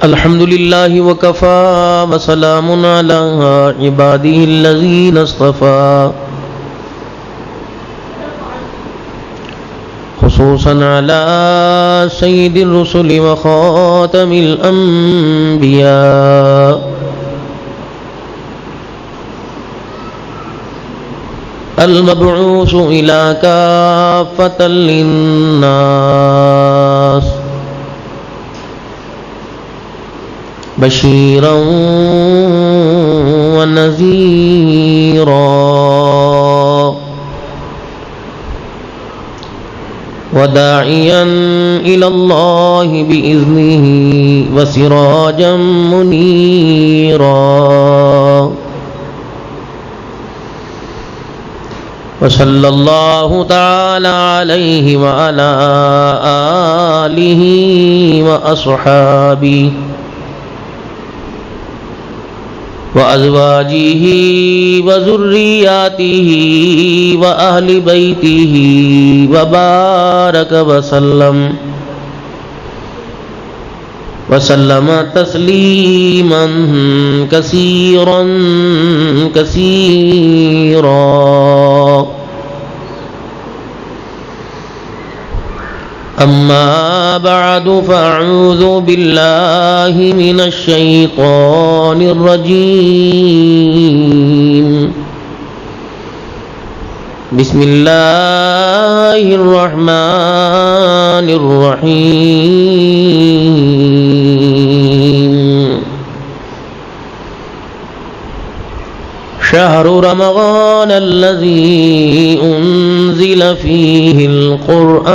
الحمد لله وكفى وسلام على عباده الذين اصطفى خصوصا على سيد الرسل وخاتم الأنبياء المبعوث إلى كافة للناس بشيرا ونذيرا وداعيا إلى الله بإذنه وسراجا منيرا وصلى الله تعالى عليه وعلى آله وأصحابه وأزواجه وذرياته وأهل بيته وبارك وسلم تسليما كثيرا كثيرا. أما بعد فأعوذ بالله من الشيطان الرجيم. بسم الله الرحمن الرحيم. شهر رمضان الذي أنزل فيه القرآن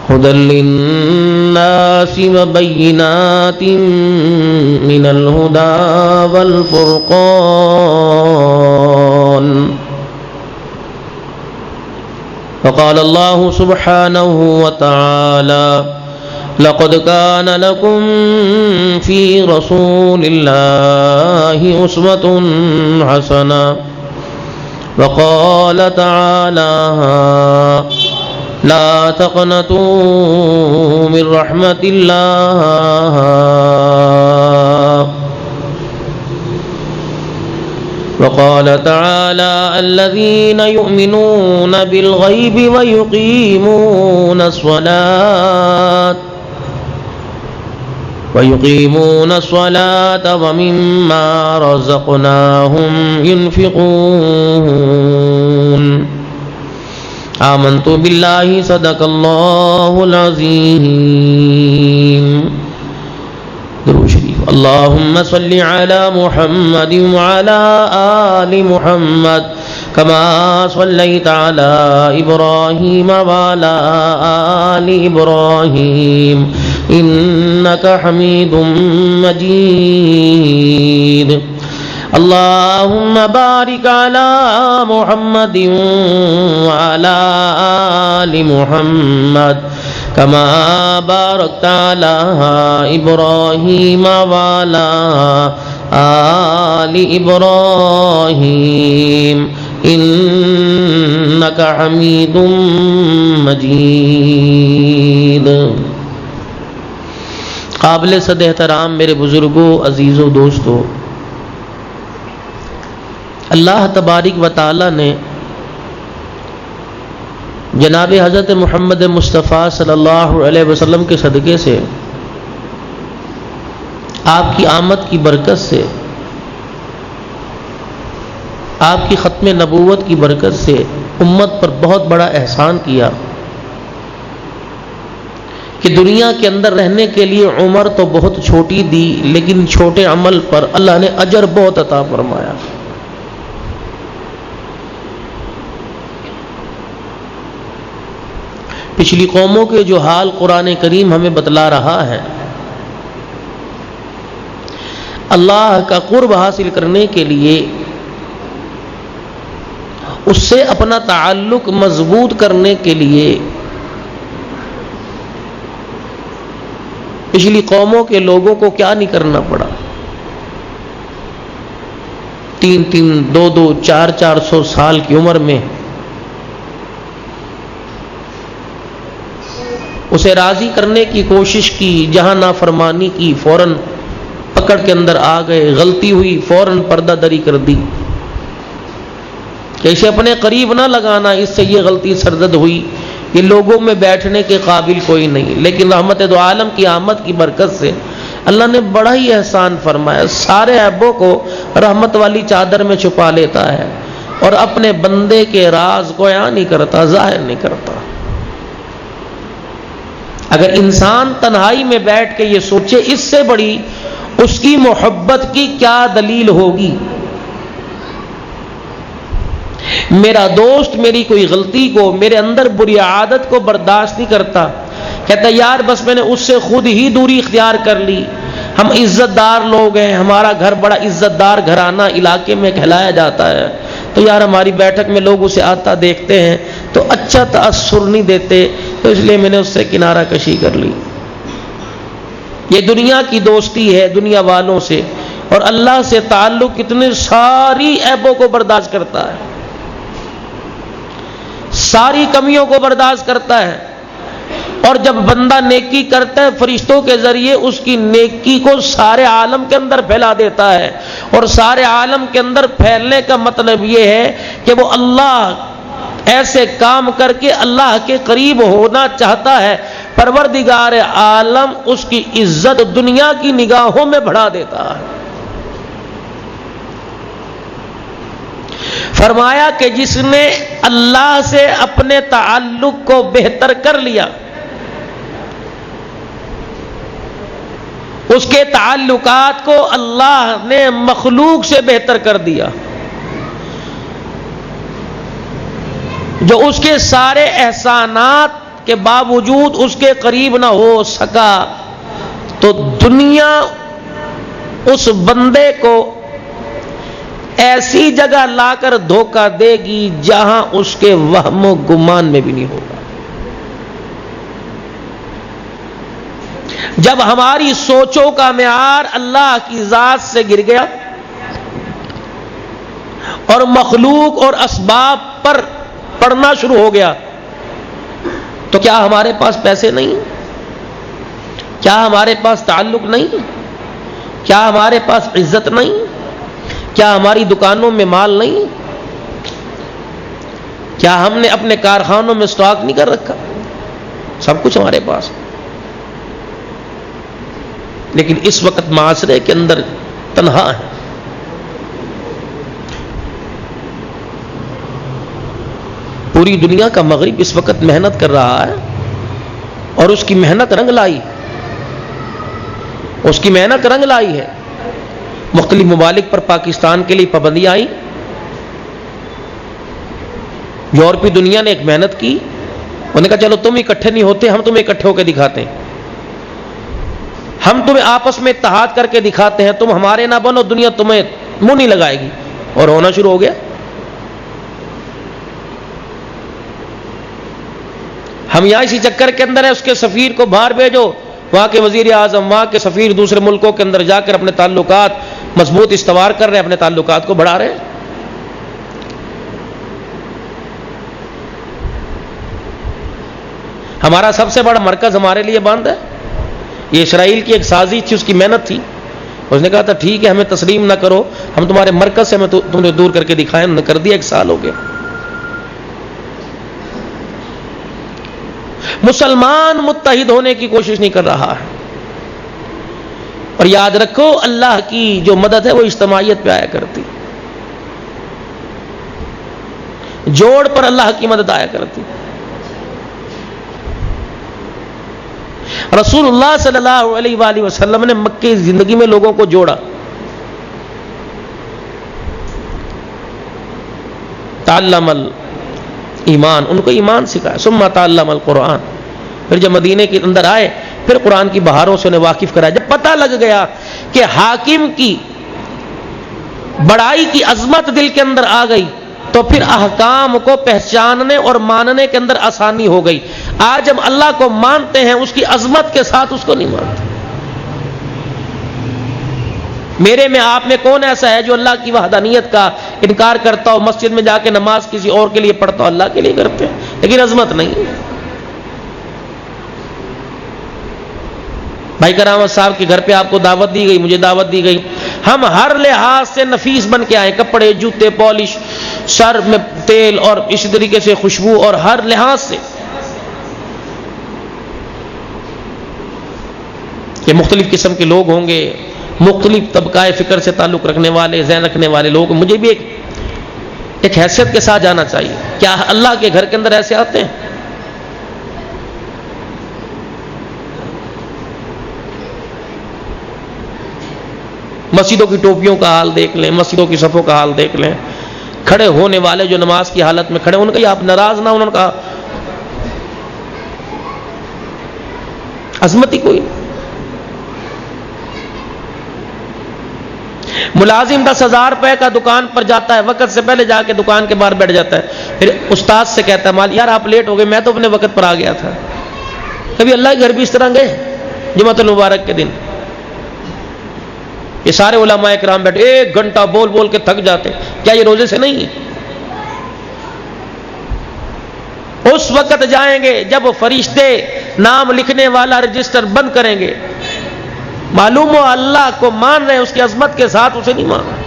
هدى للناس وبينات من الهدى والفرقان. فقال الله سبحانه وتعالى: لقد كان لكم في رسول الله أسوة حسنة. وقال تعالى: لا تقنطوا من رحمة الله. وقال تعالى: الذين يؤمنون بالغيب ويقيمون الصلاة ومما رزقناهم ينفقون. آمنت بالله صدق الله العظيم. درود شریف. اللهم صل على محمد وعلى آل محمد كما صليت على إبراهيم وعلى آل إبراهيم إنك حميد مجيد. اللهم بارك على محمد وعلى آل محمد كما باركت على إبراهيم وعلى آل إبراهيم إنك حميد مجيد. قابل صد احترام میرے بزرگوں، عزیزوں، دوستوں، اللہ تبارک و تعالی نے جناب حضرت محمد مصطفیٰ صلی اللہ علیہ وسلم کے صدقے سے، آپ کی آمد کی برکت سے، آپ کی ختم نبوت کی برکت سے امت پر بہت بڑا احسان کیا کہ دنیا کے اندر رہنے کے لیے عمر تو بہت چھوٹی دی، لیکن چھوٹے عمل پر اللہ نے اجر بہت عطا فرمایا. پچھلی قوموں کے جو حال قرآن کریم ہمیں بتلا رہا ہے، اللہ کا قرب حاصل کرنے کے لیے، اس سے اپنا تعلق مضبوط کرنے کے لیے پچھلی قوموں کے لوگوں کو کیا نہیں کرنا پڑا. 300 400 سال کی عمر میں اسے راضی کرنے کی کوشش کی، جہاں نافرمانی کی فوراً پکڑ کے اندر آ گئے، غلطی ہوئی فوراً پردہ دری کر دی کہ اسے اپنے قریب نہ لگانا، اس سے یہ غلطی سرزد ہوئی، یہ لوگوں میں بیٹھنے کے قابل کوئی نہیں۔ لیکن رحمت دو عالم کی آمد کی برکت سے اللہ نے بڑا ہی احسان فرمایا، سارے عیبوں کو رحمت والی چادر میں چھپا لیتا ہے اور اپنے بندے کے راز کو بیان نہیں کرتا، ظاہر نہیں کرتا۔ اگر انسان تنہائی میں بیٹھ کے یہ سوچے، اس سے بڑی اس کی محبت کی کیا دلیل ہوگی؟ میرا دوست میری کوئی غلطی کو، میرے اندر بری عادت کو برداشت نہیں کرتا، کہتا یار بس میں نے اس سے خود ہی دوری اختیار کر لی، ہم عزت دار لوگ ہیں، ہمارا گھر بڑا عزت دار گھرانہ علاقے میں کہلایا جاتا ہے، تو یار ہماری بیٹھک میں لوگ اسے آتا دیکھتے ہیں تو اچھا تاثر نہیں دیتے، تو اس لیے میں نے اس سے کنارہ کشی کر لی۔ یہ دنیا کی دوستی ہے دنیا والوں سے، اور اللہ سے تعلق کتنے ساری عیبوں کو برداشت کرتا ہے، ساری کمیوں کو برداشت کرتا ہے، اور جب بندہ نیکی کرتا ہے فرشتوں کے ذریعے اس کی نیکی کو سارے عالم کے اندر پھیلا دیتا ہے، اور سارے عالم کے اندر پھیلنے کا مطلب یہ ہے کہ وہ اللہ ایسے کام کر کے اللہ کے قریب ہونا چاہتا ہے، پروردگار عالم اس کی عزت دنیا کی نگاہوں میں بڑھا دیتا ہے۔ فرمایا کہ جس نے اللہ سے اپنے تعلق کو بہتر کر لیا، اس کے تعلقات کو اللہ نے مخلوق سے بہتر کر دیا، جو اس کے سارے احسانات کے باوجود اس کے قریب نہ ہو سکا، تو دنیا اس بندے کو ایسی جگہ لا کر دھوکہ دے گی جہاں اس کے وہم و گمان میں بھی نہیں ہوگا۔ جب ہماری سوچوں کا معیار اللہ کی ذات سے گر گیا اور مخلوق اور اسباب پر پڑنا شروع ہو گیا، تو کیا ہمارے پاس پیسے نہیں؟ کیا ہمارے پاس تعلق نہیں؟ کیا ہمارے پاس عزت نہیں؟ کیا ہماری دکانوں میں مال نہیں؟ کیا ہم نے اپنے کارخانوں میں سٹاک نہیں کر رکھا؟ سب کچھ ہمارے پاس، لیکن اس وقت معاشرے کے اندر تنہا ہے۔ پوری دنیا کا مغرب اس وقت محنت کر رہا ہے، اور اس کی محنت رنگ لائی، اس کی محنت رنگ لائی ہے۔ مختلف ممالک پر پاکستان کے لیے پابندیاں آئی، یورپی دنیا نے ایک محنت کی، انہوں نے کہا چلو تم اکٹھے نہیں ہوتے، ہم تمہیں اکٹھے ہو کے دکھاتے ہیں، ہم تمہیں آپس میں اتحاد کر کے دکھاتے ہیں، تم ہمارے نہ بنو، دنیا تمہیں منہ نہیں لگائے گی، اور ہونا شروع ہو گیا۔ ہم یہاں اسی چکر کے اندر ہے، اس کے سفیر کو باہر بھیجو، وہاں کے وزیر اعظم، وہاں کے سفیر دوسرے ملکوں کے اندر جا کر اپنے تعلقات مضبوط استوار کر رہے ہیں، اپنے تعلقات کو بڑھا رہے ہیں۔ ہمارا سب سے بڑا مرکز ہمارے لیے بند ہے، یہ اسرائیل کی ایک سازش تھی، اس کی محنت تھی، اس نے کہا تھا ٹھیک ہے ہمیں تسلیم نہ کرو، ہم تمہارے مرکز سے ہمیں تمہیں دور کر کے دکھائیں، انہوں نے کر دیا، 1 سال ہو گیا۔ مسلمان متحد ہونے کی کوشش نہیں کر رہا ہے، اور یاد رکھو اللہ کی جو مدد ہے وہ اجتماعیت پہ آیا کرتی، جوڑ پر اللہ کی مدد آیا کرتی۔ رسول اللہ صلی اللہ علیہ وآلہ وسلم نے مکے زندگی میں لوگوں کو جوڑا، تعلم ایمان، ان کو ایمان سکھایا، ثم تعلم القرآن، پھر جب مدینے کے اندر آئے پھر قرآن کی بہاروں سے انہیں واقف کرایا۔ جب پتہ لگ گیا کہ حاکم کی بڑائی کی عظمت دل کے اندر آ گئی، تو پھر احکام کو پہچاننے اور ماننے کے اندر آسانی ہو گئی۔ آج ہم اللہ کو مانتے ہیں، اس کی عظمت کے ساتھ اس کو نہیں مانتے۔ میرے میں آپ میں کون ایسا ہے جو اللہ کی وحدانیت کا انکار کرتا ہو، مسجد میں جا کے نماز کسی اور کے لیے پڑھتا ہو، اللہ کے لیے کرتے ہیں، لیکن عظمت نہیں۔ بھائی کرامت صاحب کے گھر پہ آپ کو دعوت دی گئی، مجھے دعوت دی گئی، ہم ہر لحاظ سے نفیس بن کے آئے، کپڑے، جوتے، پالش، سر میں تیل اور اسی طریقے سے خوشبو، اور ہر لحاظ سے کہ مختلف قسم کے لوگ ہوں گے، مختلف طبقہ فکر سے تعلق رکھنے والے، ذہن رکھنے والے لوگ، مجھے بھی ایک حیثیت کے ساتھ جانا چاہیے۔ کیا اللہ کے گھر کے اندر ایسے آتے ہیں؟ مسجدوں کی ٹوپیوں کا حال دیکھ لیں، مسجدوں کی صفوں کا حال دیکھ لیں، کھڑے ہونے والے جو نماز کی حالت میں کھڑے، ان کا آپ ناراض نہ، انہوں نے کہا عظمت ہی کوئی۔ ملازم 10,000 روپے کا دکان پر جاتا ہے، وقت سے پہلے جا کے دکان کے باہر بیٹھ جاتا ہے، پھر استاد سے کہتا ہے یار آپ لیٹ ہو گئے، میں تو اپنے وقت پر آ گیا تھا۔ کبھی اللہ کے گھر بھی اس طرح گئے جمعۃ المبارک کے دن؟ یہ سارے علماء کرام بیٹھے 1 گھنٹہ بول بول کے تھک جاتے، کیا یہ روزے سے نہیں ہے؟ اس وقت جائیں گے جب فرشتے نام لکھنے والا رجسٹر بند کریں گے، معلوم ہو اللہ کو مان رہے ہیں، اس کی عظمت کے ساتھ اسے نہیں مان رہے۔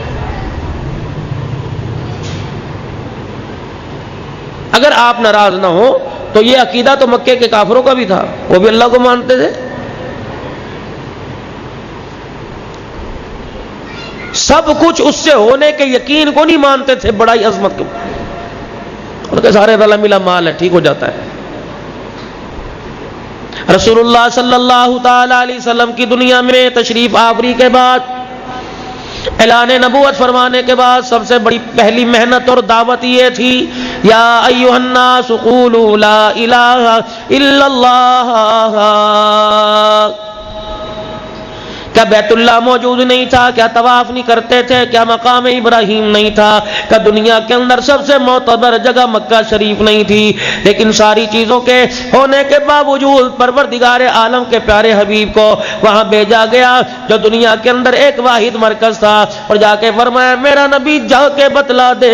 اگر آپ ناراض نہ ہو تو یہ عقیدہ تو مکے کے کافروں کا بھی تھا، وہ بھی اللہ کو مانتے تھے، سب کچھ اس سے ہونے کے یقین کو نہیں مانتے تھے، بڑائی عظمت کو، ان کے سارے رلا ملا مال ہے، ٹھیک ہو جاتا ہے۔ رسول اللہ صلی اللہ تعالی علیہ وسلم کی دنیا میں تشریف آوری کے بعد، اعلان نبوت فرمانے کے بعد سب سے بڑی پہلی محنت اور دعوت یہ تھی، یا ایھا الناس قولوا لا الہ الا اللہ۔ کیا بیت اللہ موجود نہیں تھا؟ کیا طواف نہیں کرتے تھے؟ کیا مقام ابراہیم نہیں تھا؟ کیا دنیا کے اندر سب سے معتبر جگہ مکہ شریف نہیں تھی؟ لیکن ساری چیزوں کے ہونے کے باوجود پروردگار عالم کے پیارے حبیب کو وہاں بھیجا گیا جو دنیا کے اندر ایک واحد مرکز تھا، اور جا کے فرمایا میرا نبی جا کے بتلا دے،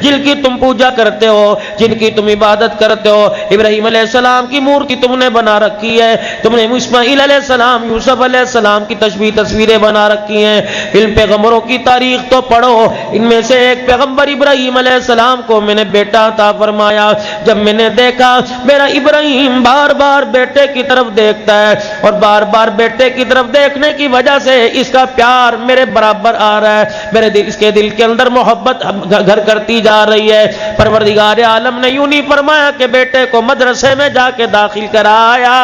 جن کی تم پوجا کرتے ہو، جن کی تم عبادت کرتے ہو، ابراہیم علیہ السلام کی مورتی تم نے بنا رکھی ہے، تم نے اسماعیل علیہ السلام، یوسف علیہ السلام کی تصویریں بنا رکھی ہیں، ان پیغمبروں کی تاریخ تو پڑھو، ان میں سے ایک پیغمبر ابراہیم علیہ السلام کو میں نے بیٹا عطا فرمایا، جب میں نے دیکھا میرا ابراہیم بار بار بیٹے کی طرف دیکھتا ہے، اور بار بار بیٹے کی طرف دیکھنے کی وجہ سے اس کا پیار میرے برابر آ رہا ہے، میرے دل، اس کے دل کے اندر محبت گھر کرتی جا رہی ہے۔ پروردگار عالم نے یوں نہیں فرمایا کہ بیٹے کو مدرسے میں جا کے داخل کرایا،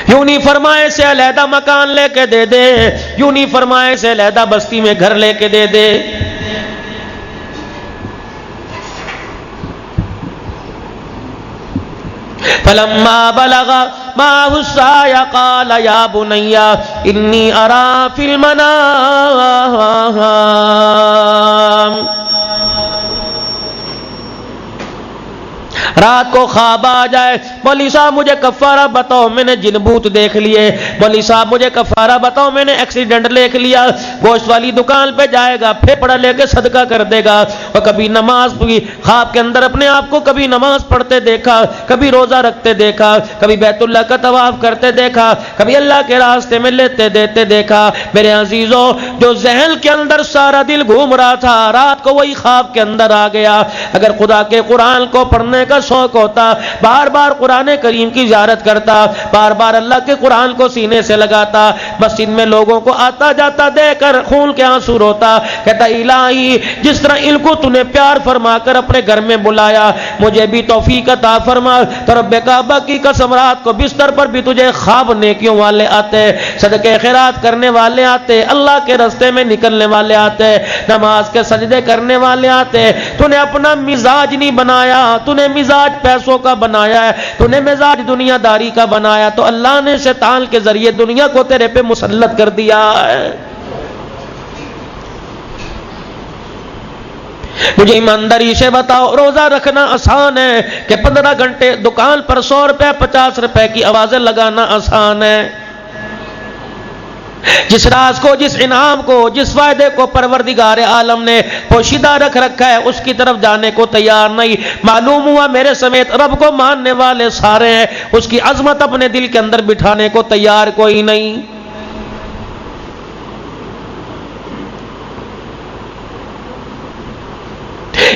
یوں نہیں فرمائے سے علیحدہ مکان لے کے دے دے، یوں نہیں فرمائے سے علیحدہ بستی میں گھر لے کے دے دے۔ فلما بلغ معه السعي قال يا بني إني أرى في المنام، رات کو خواب آ جائے، مولوی صاحب مجھے کفارہ بتاؤ، میں نے جن بھوت دیکھ لیے، مولوی صاحب مجھے کفارہ بتاؤ، میں نے ایکسیڈنٹ دیکھ لیا، گوشت والی دکان پہ جائے گا، پھیپڑا لے کے صدقہ کر دے گا، اور کبھی نماز پڑھی، خواب کے اندر اپنے آپ کو کبھی نماز پڑھتے دیکھا، کبھی روزہ رکھتے دیکھا، کبھی بیت اللہ کا طواف کرتے دیکھا، کبھی اللہ کے راستے میں لیتے دیتے دیکھا۔ میرے عزیزوں، جو ذہن کے اندر سارا دل گھوم رہا تھا، رات کو وہی خواب کے اندر آ گیا۔ اگر خدا کے قرآن کو پڑھنے کا شوق ہوتا، بار بار قرآن کریم کی زیارت کرتا، بار بار اللہ کے قرآن کو سینے سے لگاتا، مسجد میں لوگوں کو آتا جاتا دیکھ کر خون کے آنسو روتا، کہتا الہی جس طرح ان کو تو نے پیار فرما کر اپنے گھر میں بلایا، مجھے بھی توفیق عطا فرما۔ تو رب کعبہ کی قسم رات کو بستر پر بھی تجھے خواب نیکیوں والے آتے، صدقے خیرات کرنے والے آتے، اللہ کے راستے میں نکلنے والے آتے، نماز کے سجدے کرنے والے آتے۔ تو نے اپنا مزاج نہیں بنایا، تو نے مزاج پیسوں کا بنایا ہے، تو نے مزاج دنیا داری کا بنایا، تو اللہ نے شیطان کے ذریعے دنیا کو تیرے پہ مسلط کر دیا ہے۔ مجھے ایمانداری سے بتاؤ، روزہ رکھنا آسان ہے کہ 15 گھنٹے دکان پر 100 روپے 50 روپے کی آوازیں لگانا آسان ہے؟ جس راز کو، جس انعام کو، جس فائدے کو پروردگار عالم نے پوشیدہ رکھ رکھا ہے، اس کی طرف جانے کو تیار نہیں۔ معلوم ہوا میرے سمیت رب کو ماننے والے سارے ہیں، اس کی عظمت اپنے دل کے اندر بٹھانے کو تیار کوئی نہیں۔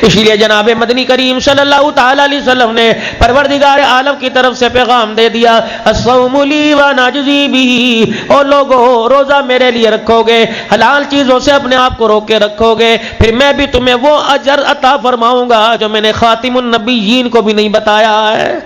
اس لیے جناب مدنی کریم صلی اللہ تعالی علیہ وسلم نے پروردگار عالم کی طرف سے پیغام دے دیا، الصوم لی وانا اجزی بہ، او لوگو روزہ میرے لیے رکھو گے، حلال چیزوں سے اپنے آپ کو روک کے رکھو گے، پھر میں بھی تمہیں وہ اجر عطا فرماؤں گا جو میں نے خاتم النبیین کو بھی نہیں بتایا ہے۔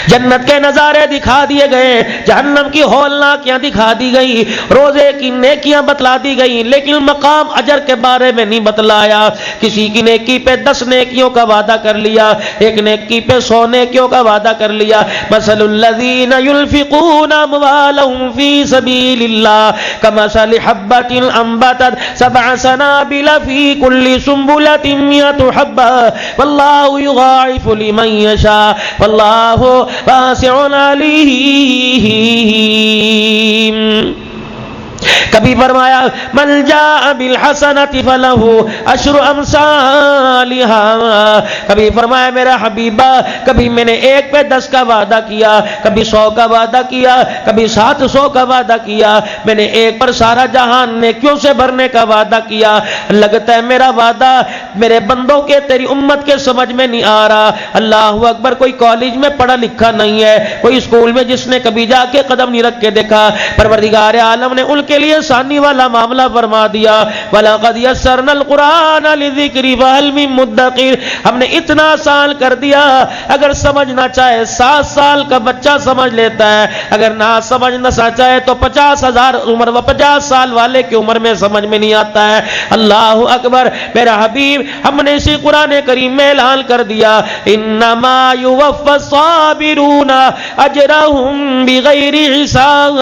جنت کے نظارے دکھا دیے گئے، جہنم کی ہولناکیاں دکھا دی گئی، روزے کی نیکیاں بتلا دی گئی، لیکن مقام اجر کے بارے میں نہیں بتلایا۔ کسی کی نیکی پہ 10 نیکیوں کا وعدہ کر لیا، ایک نیکی پہ 100 نیکیوں کا وعدہ کر لیا۔ مثل الذین ينفقون اموالهم فی سبیل اللہ کمثل حبۃ انبتت 7 سنابل فی کل سنبلۃ 100 حبۃ واللہ یضاعف لمن یشاء واللہ واسع علیم۔ کبھی فرمایا من جاء بالحسنۃ فلہ عشر امثالها، کبھی فرمایا میرا حبیبہ کبھی میں نے 1 پہ 10 کا وعدہ کیا، کبھی 100 کا وعدہ کیا، کبھی 700 کا وعدہ کیا، میں نے 1 پر سارا جہان نیکیوں سے بھرنے کا وعدہ کیا۔ لگتا ہے میرا وعدہ میرے بندوں کے، تیری امت کے سمجھ میں نہیں آ رہا۔ اللہ اکبر، کوئی کالج میں پڑھا لکھا نہیں ہے، کوئی اسکول میں جس نے کبھی جا کے قدم نہیں رکھ کے دیکھا، پروردگار عالم نے ان کے لیے آسانی والا معاملہ فرما دیا، وَلَقَدْ يَسَّرْنَا الْقُرْآنَ لِلذِّكْرِ فَهَلْ مِن مُدَّكِرٍ، ہم نے اتنا آسان کر دیا، اگر سمجھنا چاہے 7 سال کا بچہ سمجھ لیتا ہے، اگر نہ سمجھنا چاہے تو 50,000 عمر و 50 سال والے کی عمر میں سمجھ میں نہیں آتا ہے۔ اللہ اکبر، میرا حبیب، ہم نے اسی قرآن کریم میں اعلان کر دیا، انما یوفی الصابرون اجرہم بغیر حساب۔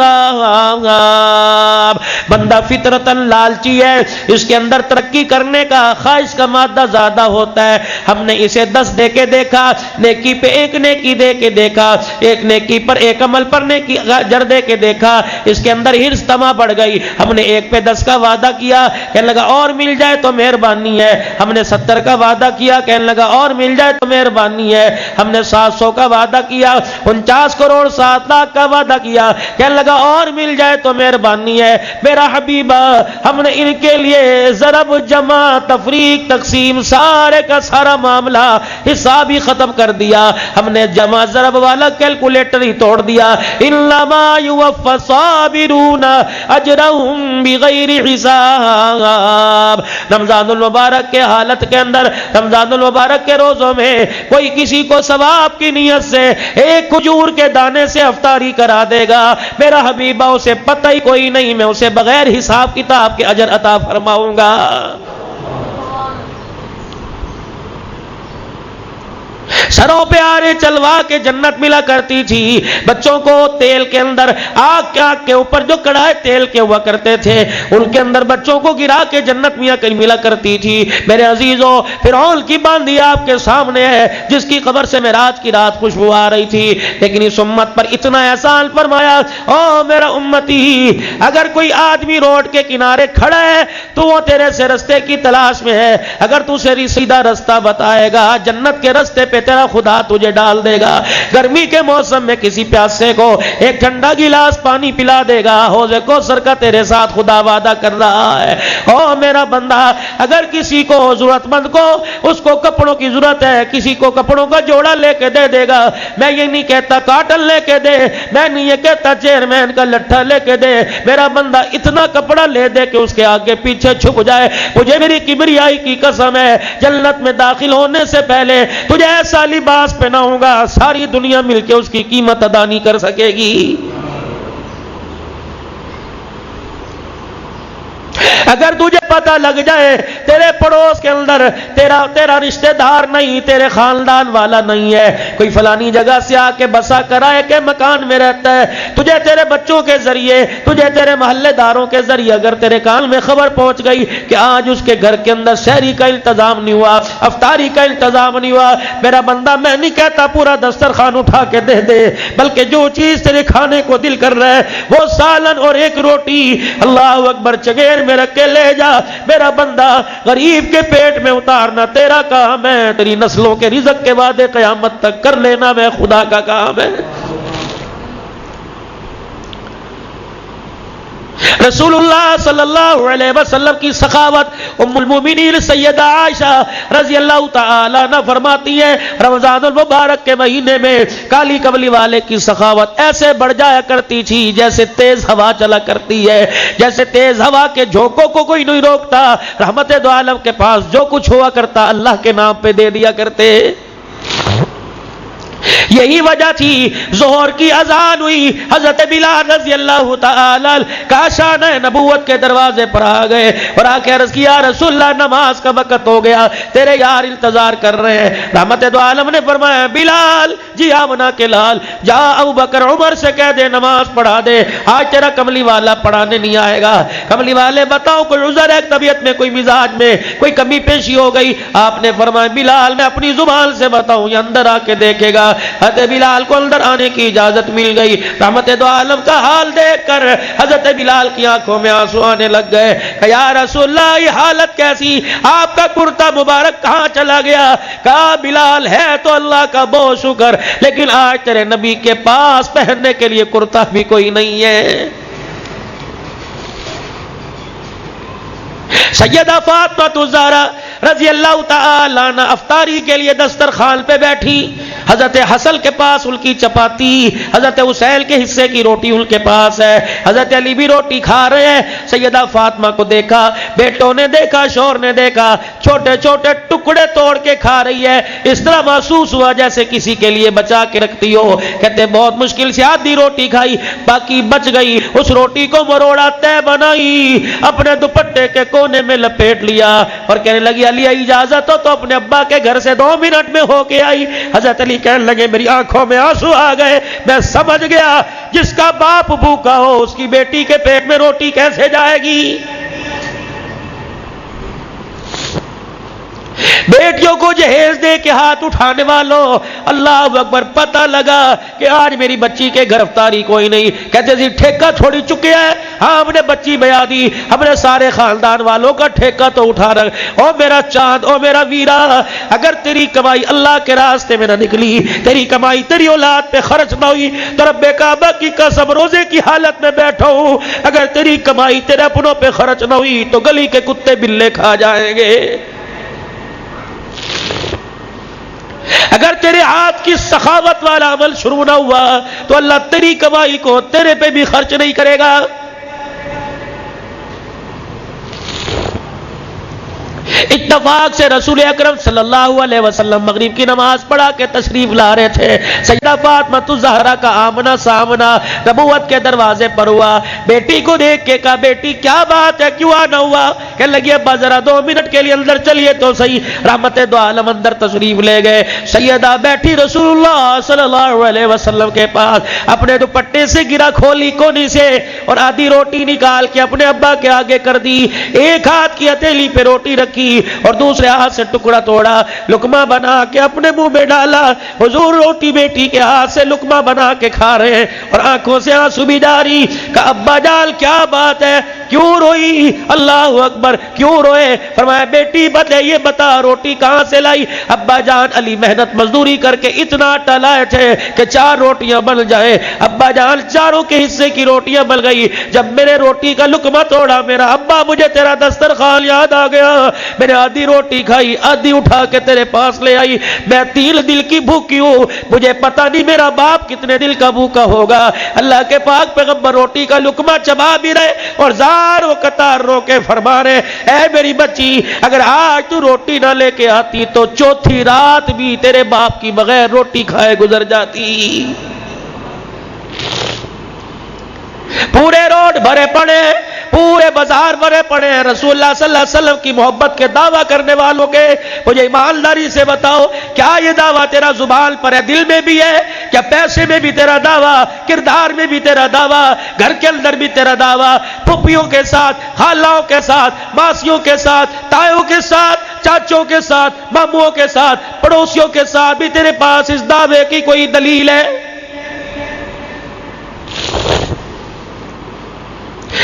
بندہ فطرتاً لالچی ہے، اس کے اندر ترقی کرنے کا، خواہش کا مادہ زیادہ ہوتا ہے۔ ہم نے اسے 10 دے کے دیکھا، نیکی پہ 1 نیکی دے کے دیکھا، 1 نیکی پر 1 عمل پر نیکی اجر دے کے دیکھا، اس کے اندر حرص تما بڑھ گئی۔ ہم نے 1 پہ 10 کا وعدہ کیا، کہنے لگا اور مل جائے تو مہربانی ہے۔ ہم نے 70 کا وعدہ کیا، کہنے لگا اور مل جائے تو مہربانی ہے۔ ہم نے 700 کا وعدہ کیا، 49 کروڑ 7 لاکھ کا وعدہ کیا، کہنے لگا اور مل جائے تو مہربانی ہے۔ میرا حبیبہ، ہم نے ان کے لیے ضرب جمع تفریق تقسیم سارے کا سارا معاملہ حساب ہی ختم کر دیا۔ ہم نے جمع ضرب والا کیلکولیٹر ہی توڑ دیا۔ انما یوفی الصابرون اجرہم بغیر حساب۔ رمضان المبارک کے حالت کے اندر، رمضان المبارک کے روزوں میں کوئی کسی کو ثواب کی نیت سے 1 کھجور کے دانے سے افطاری کرا دے گا، میرا حبیبہ اسے پتہ ہی کوئی نہیں، میں اسے بغیر حساب کتاب کے اجر عطا فرماؤں گا۔ سروں پہ آرے چلوا کے جنت ملا کرتی تھی، بچوں کو تیل کے اندر آگ کے اوپر جو کڑھائے تیل کے ہوا کرتے تھے، ان کے اندر بچوں کو گرا کے جنت ملا کرتی تھی۔ میرے عزیزوں، فرعون کی باندھی آپ کے سامنے ہے، جس کی قبر سے معراج کی رات خوشبو آ رہی تھی، لیکن اس امت پر اتنا احسان فرمایا، او میرا امتی، اگر کوئی آدمی روڈ کے کنارے کھڑا ہے تو وہ تیرے سے رستے کی تلاش میں ہے، اگر تو اسے سیدھا رستہ بتائے گا جنت کے رستے پہ تیرا خدا تجھے ڈال دے گا۔ گرمی کے موسم میں کسی پیاسے کو 1 ٹھنڈا گلاس پانی پلا دے گا، حوض کوثر کا تیرے ساتھ خدا وعدہ کر رہا ہے۔ او میرا بندہ، اگر کسی کو ضرورت مند کو اس کو کپڑوں کی ضرورت ہے، کسی کو کپڑوں کا جوڑا لے کے دے دے گا، میں یہ نہیں کہتا کاٹن لے کے دے، میں نہیں یہ کہتا چیئرمین کا لٹھا لے کے دے، میرا بندہ اتنا کپڑا لے دے کہ اس کے آگے پیچھے چھپ جائے۔ مجھے میری کبریائی کی قسم ہے، جنت میں داخل ہونے سے پہلے تجھے ایسا لباس پہناؤں گا ساری دنیا مل کے اس کی قیمت ادا نہیں کر سکے گی۔ اگر تجھے پتہ لگ جائے تیرے پڑوس کے اندر تیرا رشتہ دار نہیں، تیرے خاندان والا نہیں ہے، کوئی فلانی جگہ سے آ کے بسا کرائے کے مکان میں رہتا ہے، تجھے تیرے بچوں کے ذریعے، تجھے تیرے محلے داروں کے ذریعے اگر تیرے کان میں خبر پہنچ گئی کہ آج اس کے گھر کے اندر شہری کا انتظام نہیں ہوا، افطاری کا انتظام نہیں ہوا، میرا بندہ میں نہیں کہتا پورا دسترخوان اٹھا کے دے دے، بلکہ جو چیز تیرے کھانے کو دل کر رہا ہے وہ سالن اور ایک روٹی اللہ اکبر چگیر میں رکھ کے لے جا، میرا بندہ غریب کے پیٹ میں اتارنا تیرا کام ہے، تیری نسلوں کے رزق کے وعدے قیامت تک کر لینا میں خدا کا کام ہے۔ رسول اللہ صلی اللہ علیہ وسلم کی سخاوت ام المومنین سیدہ عائشہ رضی اللہ تعالیٰ عنہ فرماتی ہے، رمضان المبارک کے مہینے میں کالی کملی والے کی سخاوت ایسے بڑھ جایا کرتی تھی جیسے تیز ہوا چلا کرتی ہے، جیسے تیز ہوا کے جھونکوں کو کوئی نہیں روکتا، رحمت دو عالم کے پاس جو کچھ ہوا کرتا اللہ کے نام پہ دے دیا کرتے۔ یہی وجہ تھی ظہر کی اذان ہوئی، حضرت بلال رضی اللہ تعالی کاشان نبوت کے دروازے پر آ گئے اور آ کے عرض کیا رسول اللہ نماز کا وقت ہو گیا، تیرے یار انتظار کر رہے ہیں۔ رحمت دو عالم نے فرمایا بلال جی آمنا کے لال جا ابو بکر عمر سے کہہ دے نماز پڑھا دے، آج تیرا کملی والا پڑھانے نہیں آئے گا۔ کملی والے بتاؤ کوئی عذر ہے، طبیعت میں کوئی مزاج میں کوئی کمی پیشی ہو گئی؟ آپ نے فرمایا بلال میں اپنی زبان سے بتاؤں یہ اندر آ کے دیکھے گا۔ حضرت بلال کو اندر آنے کی اجازت مل گئی۔ رحمت دو عالم کا حال دیکھ کر حضرت بلال کی آنکھوں میں آنسو آنے لگ گئے کہ یا رسول اللہ یہ حالت کیسی، آپ کا کرتا مبارک کہاں چلا گیا؟ کہا بلال ہے تو اللہ کا بہت شکر، لیکن آج تیرے نبی کے پاس پہننے کے لیے کرتا بھی کوئی نہیں ہے۔ سیدہ فاطمہ الزہرا رضی اللہ تعالی عنہ افطاری کے لیے دسترخوان پہ بیٹھی، حضرت حسن کے پاس ان کی چپاتی، حضرت حسین کے حصے کی روٹی ان کے پاس ہے، حضرت علی بھی روٹی کھا رہے ہیں۔ سیدہ فاطمہ کو دیکھا، بیٹوں نے دیکھا، شوہر نے دیکھا، چھوٹے چھوٹے ٹکڑے توڑ کے کھا رہی ہے، اس طرح محسوس ہوا جیسے کسی کے لیے بچا کے رکھتی ہو۔ کہتے بہت مشکل سے آدھی روٹی کھائی، باقی بچ گئی، اس روٹی کو مروڑا تے بنائی، اپنے دوپٹے کے کونے میں لپیٹ لیا اور کہنے لگی علی اجازت ہو تو اپنے ابا کے گھر سے 2 منٹ میں ہو کے آئی۔ حضرت علی کہنے لگے میری آنکھوں میں آنسو آ گئے، میں سمجھ گیا جس کا باپ بھوکا ہو اس کی بیٹی کے پیٹ میں روٹی کیسے جائے گی۔ بیٹیوں کو جہیز دے کے ہاتھ اٹھانے والوں اللہ اکبر، پتہ لگا کہ آج میری بچی کے گھر افطاری کوئی نہیں، کہتے جی ٹھیکہ تھوڑی چکے ہے، ہاں ہم نے بچی بیا دی، ہم نے سارے خاندان والوں کا ٹھیکہ تو اٹھا رکھ۔ او میرا چاند، او میرا ویرا، اگر تیری کمائی اللہ کے راستے میں نہ نکلی، تیری کمائی تیری اولاد پہ خرچ نہ ہوئی تو رب کعبہ کی قسم روزے کی حالت میں بیٹھا ہوں، اگر تیری کمائی تیرے اپنوں پہ خرچ نہ ہوئی تو گلی کے کتے بلے کھا جائیں گے۔ اگر تیرے ہاتھ کی سخاوت والا عمل شروع نہ ہوا تو اللہ تیری کمائی کو تیرے پہ بھی خرچ نہیں کرے گا۔ اتفاق سے رسول اکرم صلی اللہ علیہ وسلم مغرب کی نماز پڑھا کے تشریف لا رہے تھے، سیدہ فاطمہ الزہرا کا آمنا سامنا نبوت کے دروازے پر ہوا۔ بیٹی کو دیکھ کے کہا بیٹی کیا بات ہے، کیوں آنا ہوا؟ کہنے لگی ابا ذرا 2 منٹ کے لیے اندر چلیے تو صحیح۔ رحمت دو عالم اندر تشریف لے گئے، سیدہ بیٹھی رسول اللہ صلی اللہ علیہ وسلم کے پاس، اپنے دوپٹے سے گرا کھولی کونی سے اور آدھی روٹی نکال کے اپنے ابا کے آگے کر دی، ایک ہاتھ کی ہتھیلی پہ روٹی رکھی اور دوسرے ہاتھ سے ٹکڑا توڑا، لقمہ بنا کے اپنے منہ میں ڈالا۔ حضور روٹی بیٹی کے ہاتھ سے لقمہ بنا کے کھا رہے ہیں اور آنکھوں سے آنسو بھی جاری۔ کہ ابا جان کیا بات ہے، کیوں روئی؟ اللہ اکبر، کیوں روئے؟ فرمایا بیٹی بدلے یہ بتا روٹی کہاں سے لائی؟ ابا جان علی محنت مزدوری کر کے اتنا آٹا لائے تھے کہ 4 روٹیاں بن جائے، ابا جان چاروں کے حصے کی روٹیاں بن گئی، جب میرے روٹی کا لقمہ توڑا میرا ابا مجھے تیرا دسترخوان یاد آ گیا، میں نے آدھی روٹی کھائی، آدھی اٹھا کے تیرے پاس لے آئی، میں 3 دل کی بھوکی ہوں، مجھے پتہ نہیں میرا باپ کتنے دل کا بھوکا ہوگا۔ اللہ کے پاک پیغمبر روٹی کا لقمہ چبا بھی رہے اور زار و قطار رو کے فرما رہے اے میری بچی اگر آج تو روٹی نہ لے کے آتی تو 4تھی رات بھی تیرے باپ کی بغیر روٹی کھائے گزر جاتی۔ پورے روڈ بھرے پڑے ہیں، پورے بازار بھرے پڑے ہیں رسول اللہ صلی اللہ علیہ وسلم کی محبت کے دعویٰ کرنے والوں کے۔ مجھے ایمانداری سے بتاؤ، کیا یہ دعویٰ تیرا زبان پر ہے، دل میں بھی ہے؟ کیا پیسے میں بھی تیرا دعویٰ، کردار میں بھی تیرا دعویٰ، گھر کے اندر بھی تیرا دعویٰ، پھپھیوں کے ساتھ، خالاؤں کے ساتھ، ماسیوں کے ساتھ، تایوں کے ساتھ، چاچوں کے ساتھ، ماموں کے ساتھ، پڑوسیوں کے ساتھ بھی تیرے پاس اس دعوے کی کوئی دلیل ہے؟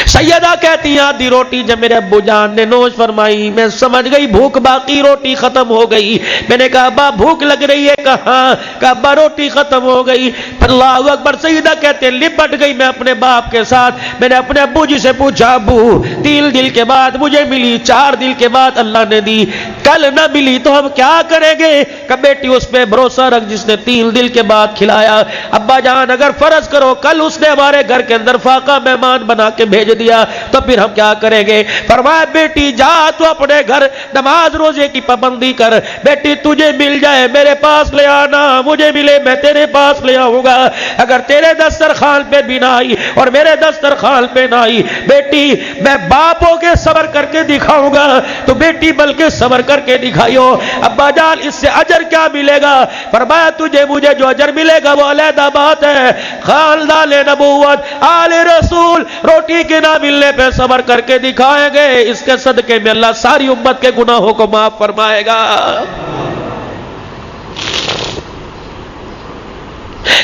سیدہ کہتی ہیں آدھی روٹی جب میرے ابو جان نے نوش فرمائی، میں سمجھ گئی بھوک باقی روٹی ختم ہو گئی۔ میں نے کہا ابا بھوک لگ رہی ہے؟ کہاں؟ کہا ابا روٹی ختم ہو گئی۔ اللہ اکبر۔ سیدہ کہتے ہیں لپٹ گئی میں اپنے باپ کے ساتھ۔ میں نے اپنے ابو جی سے پوچھا ابو 3 دن کے بعد مجھے ملی، 4 دن کے بعد اللہ نے دی، کل نہ ملی تو ہم کیا کریں گے؟ کہ بیٹی اس پہ بھروسہ رکھ جس نے 3 دن کے بعد کھلایا۔ ابا جان اگر فرض کرو کل اس نے ہمارے گھر کے اندر فاقہ مہمان بنا کے بھیج دیا تو پھر ہم کیا کریں گے؟ فرمایا بیٹی جا تو اپنے گھر نماز روزے کی پابندی کر، بیٹی تجھے مل جائے میرے پاس لے آنا، مجھے ملے میں تیرے پاس لے آؤں گا۔ اگر تیرے دسترخوان پہ بھی نہ آئی اور میرے دسترخوان پہ نہ آئی، بیٹی میں باپ ہو کے صبر کر کے دکھاؤں گا، تو بیٹی بلکہ صبر کر کے دکھائیو۔ ابا جان اس سے اجر کیا ملے گا؟ فرمایا تجھے مجھے جو اجر ملے گا وہ علیحدہ بات ہے، خاندان نبوت آل رسول روٹی کے نہ ملنے پہ صبر کر کے دکھائیں گے، اس کے صدقے میں اللہ ساری امت کے گناہوں کو معاف فرمائے گا۔